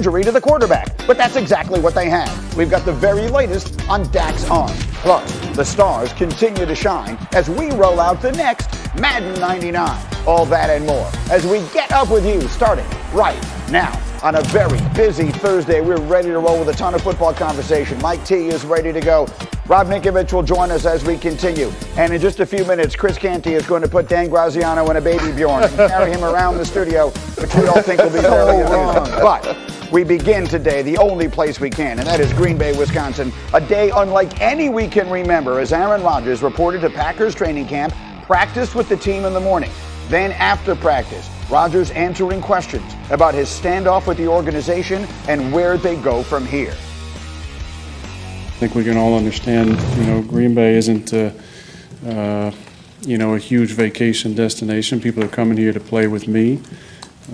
injury to the quarterback. But that's exactly what they had. We've got the very latest on Dak's arm. Plus, the stars continue to shine as we roll out the next Madden 99. All that and more as we get up with you starting right now. On a very busy Thursday, we're ready to roll with a ton of football conversation. Mike T is ready to go. Rob Ninkovich will join us as we continue. And in just a few minutes, Chris Canty is going to put Dan Graziano in a baby Bjorn and carry him around the studio, which we all think will be very amusing. But we begin today the only place we can, and that is Green Bay, Wisconsin. A day unlike any we can remember as Aaron Rodgers reported to Packers training camp, practiced with the team in the morning. Then after practice, Rodgers answering questions about his standoff with the organization and where they go from here. I think we can all understand, Green Bay isn't, a huge vacation destination. People are coming here to play with me,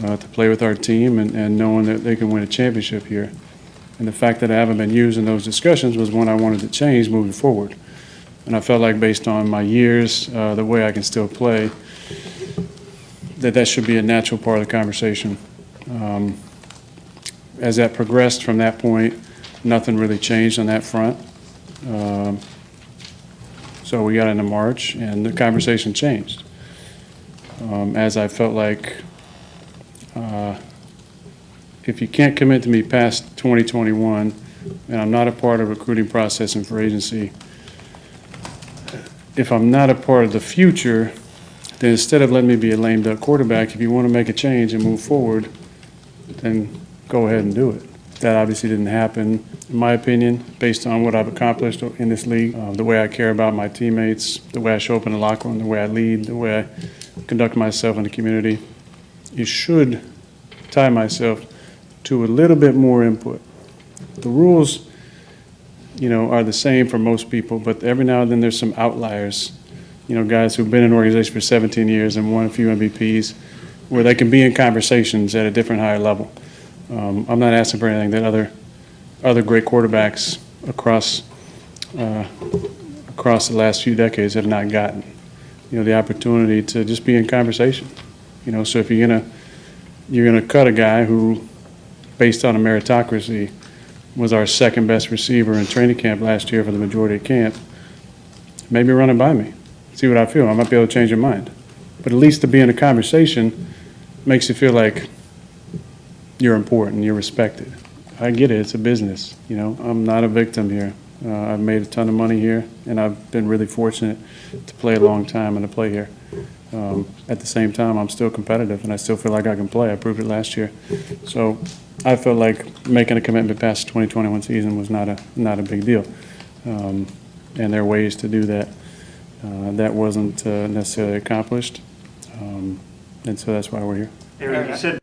to play with our team, and knowing that they can win a championship here. And the fact that I haven't been used in those discussions was one I wanted to change moving forward. And I felt like based on my years, the way I can still play, that should be a natural part of the conversation. As that progressed from that point, nothing really changed on that front. So we got into March, and the conversation changed. As I felt like if you can't commit to me past 2021, and I'm not a part of recruiting process and for agency, if I'm not a part of the future, then instead of letting me be a lame duck quarterback, if you want to make a change and move forward, then go ahead and do it. That obviously didn't happen, in my opinion, based on what I've accomplished in this league, the way I care about my teammates, the way I show up in the locker room, the way I lead, the way I conduct myself in the community. You should tie myself to a little bit more input. The rules, are the same for most people, but every now and then there's some outliers. Guys who've been in an organization for 17 years and won a few MVPs, where they can be in conversations at a different higher level. I'm not asking for anything that other great quarterbacks across the last few decades have not gotten. The opportunity to just be in conversation. So if you're gonna cut a guy who, based on a meritocracy, was our second best receiver in training camp last year for the majority of camp, maybe run it by me. See what I feel. I might be able to change your mind. But at least to be in a conversation makes you feel like you're important, you're respected. I get it, it's a business. I'm not a victim here. I've made a ton of money here, and I've been really fortunate to play a long time and to play here. At the same time, I'm still competitive, and I still feel like I can play. I proved it last year. So I felt like making a commitment past the 2021 season was not a big deal. And there are ways to do that. That wasn't necessarily accomplished, and so that's why we're here. Aaron, you said.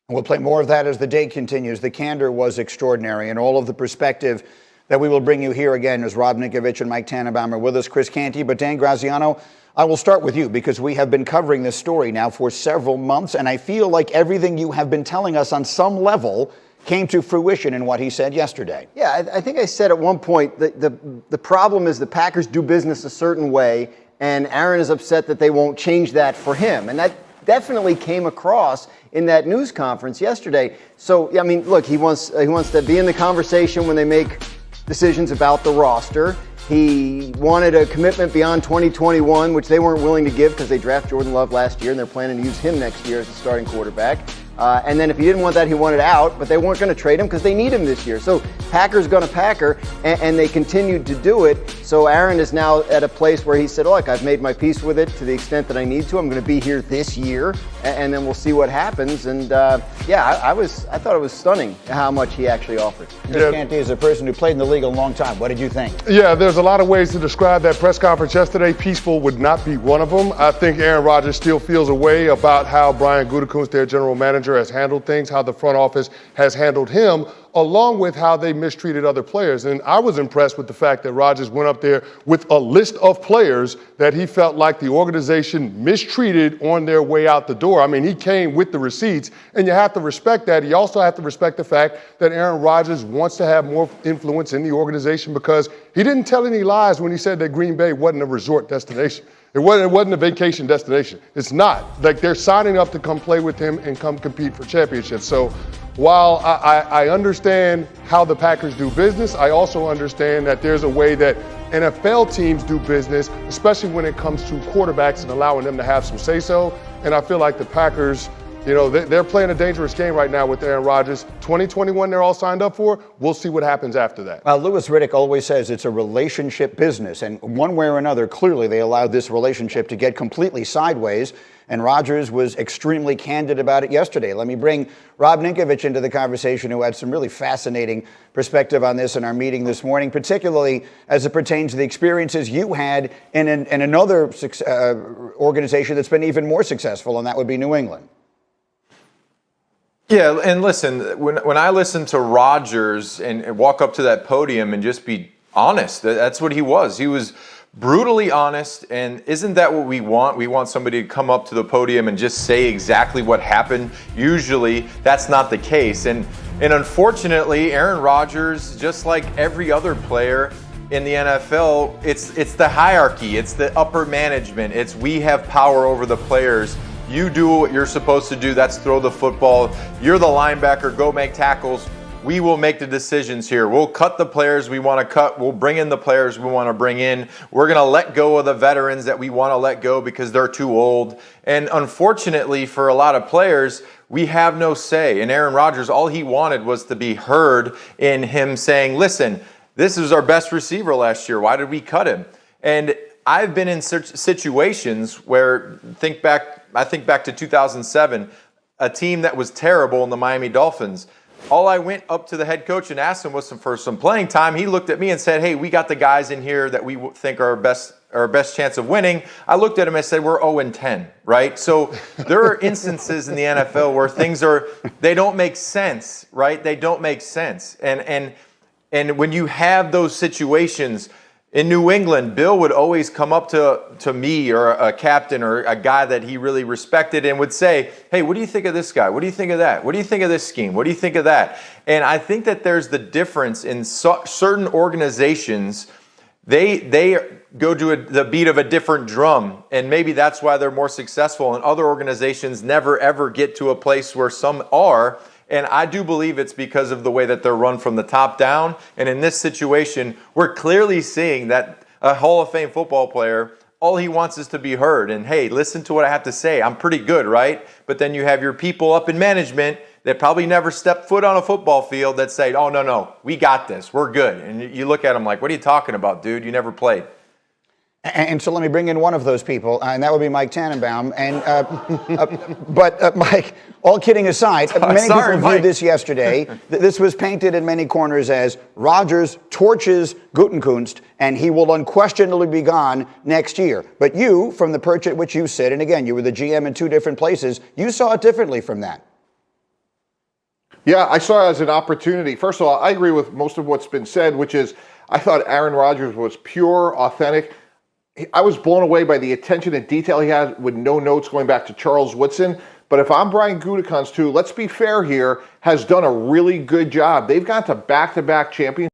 We'll play more of that as the day continues. The candor was extraordinary, and all of the perspective that we will bring you here again as Rob Ninkovich and Mike Tannenbaum are with us, Chris Canty. But Dan Graziano, I will start with you because we have been covering this story now for several months, and I feel like everything you have been telling us on some level came to fruition in what he said yesterday. Yeah, I think I said at one point that the problem is the Packers do business a certain way, and Aaron is upset that they won't change that for him. And that definitely came across in that news conference yesterday. So, look, he wants to be in the conversation when they make decisions about the roster. He wanted a commitment beyond 2021, which they weren't willing to give because they drafted Jordan Love last year, and they're planning to use him next year as the starting quarterback. And then if he didn't want that, he wanted out, but they weren't going to trade him because they need him this year. So Packers going to Packer, and they continued to do it. So Aaron is now at a place where he said, look, I've made my peace with it to the extent that I need to. I'm going to be here this year, and then we'll see what happens. And I thought it was stunning how much he actually offered. Chris Canty is a person who played in the league a long time. What did you think? Yeah, there's a lot of ways to describe that press conference yesterday. Peaceful would not be one of them. I think Aaron Rodgers still feels a way about how Brian Gutekunst, their general manager, has handled things, how the front office has handled him, along with how they mistreated other players. And I was impressed with the fact that Rodgers went up there with a list of players that he felt like the organization mistreated on their way out the door. I mean, he came with the receipts, and you have to respect that. You also have to respect the fact that Aaron Rodgers wants to have more influence in the organization because he didn't tell any lies when he said that Green Bay wasn't a resort destination. It wasn't a vacation destination. It's not. Like, they're signing up to come play with him and come compete for championships. So while I understand how the Packers do business, I also understand that there's a way that NFL teams do business, especially when it comes to quarterbacks and allowing them to have some say-so. And I feel like the Packers, they're playing a dangerous game right now with Aaron Rodgers. 2021, they're all signed up for. We'll see what happens after that. Louis Riddick always says it's a relationship business, and one way or another, clearly they allowed this relationship to get completely sideways, and Rodgers was extremely candid about it yesterday. Let me bring Rob Ninkovich into the conversation, who had some really fascinating perspective on this in our meeting this morning, particularly as it pertains to the experiences you had in another organization that's been even more successful, and that would be New England. Yeah, and listen, when I listen to Rodgers and walk up to that podium and just be honest, that's what he was. He was brutally honest, and isn't that what we want? We want somebody to come up to the podium and just say exactly what happened. Usually, that's not the case. And unfortunately, Aaron Rodgers, just like every other player in the NFL, it's the hierarchy, it's the upper management, it's we have power over the players. You do what you're supposed to do, that's throw the football. You're the linebacker, go make tackles. We will make the decisions here. We'll cut the players we want to cut. We'll bring in the players we want to bring in. We're going to let go of the veterans that we want to let go because they're too old. And unfortunately, for a lot of players, we have no say. And Aaron Rodgers, all he wanted was to be heard in him saying, listen, this is our best receiver last year. Why did we cut him? And I've been in situations where, I think back to 2007, a team that was terrible in the Miami Dolphins. All I went up to the head coach and asked him was for some playing time. He looked at me and said, hey, we got the guys in here that we think are our best chance of winning. I looked at him and said, we're 0-10, right? So there are instances in the NFL where things they don't make sense, right? They don't make sense. And when you have those situations, in New England, Bill would always come up to me or a captain or a guy that he really respected and would say, hey, what do you think of this guy? What do you think of that? What do you think of this scheme? What do you think of that? And I think that there's the difference in certain organizations. They go to the beat of a different drum, and maybe that's why they're more successful. And other organizations never, ever get to a place where some are. And I do believe it's because of the way that they're run from the top down. And in this situation, we're clearly seeing that a Hall of Fame football player, all he wants is to be heard. And hey, listen to what I have to say. I'm pretty good, right? But then you have your people up in management that probably never stepped foot on a football field that say, oh, no, we got this. We're good. And you look at them like, what are you talking about, dude? You never played. And so let me bring in one of those people, and that would be Mike Tannenbaum. And but Mike, all kidding aside, many people viewed this yesterday. This was painted in many corners as Rodgers torches Gutekunst, and he will unquestionably be gone next year. But you, from the perch at which you sit, and again, you were the GM in two different places, you saw it differently from that. Yeah, I saw it as an opportunity. First of all, I agree with most of what's been said, which is I thought Aaron Rodgers was pure, authentic. I was blown away by the attention and detail he had with no notes going back to Charles Woodson. But if I'm Brian Gutekunst, who, let's be fair here, has done a really good job. They've got to back-to-back championships.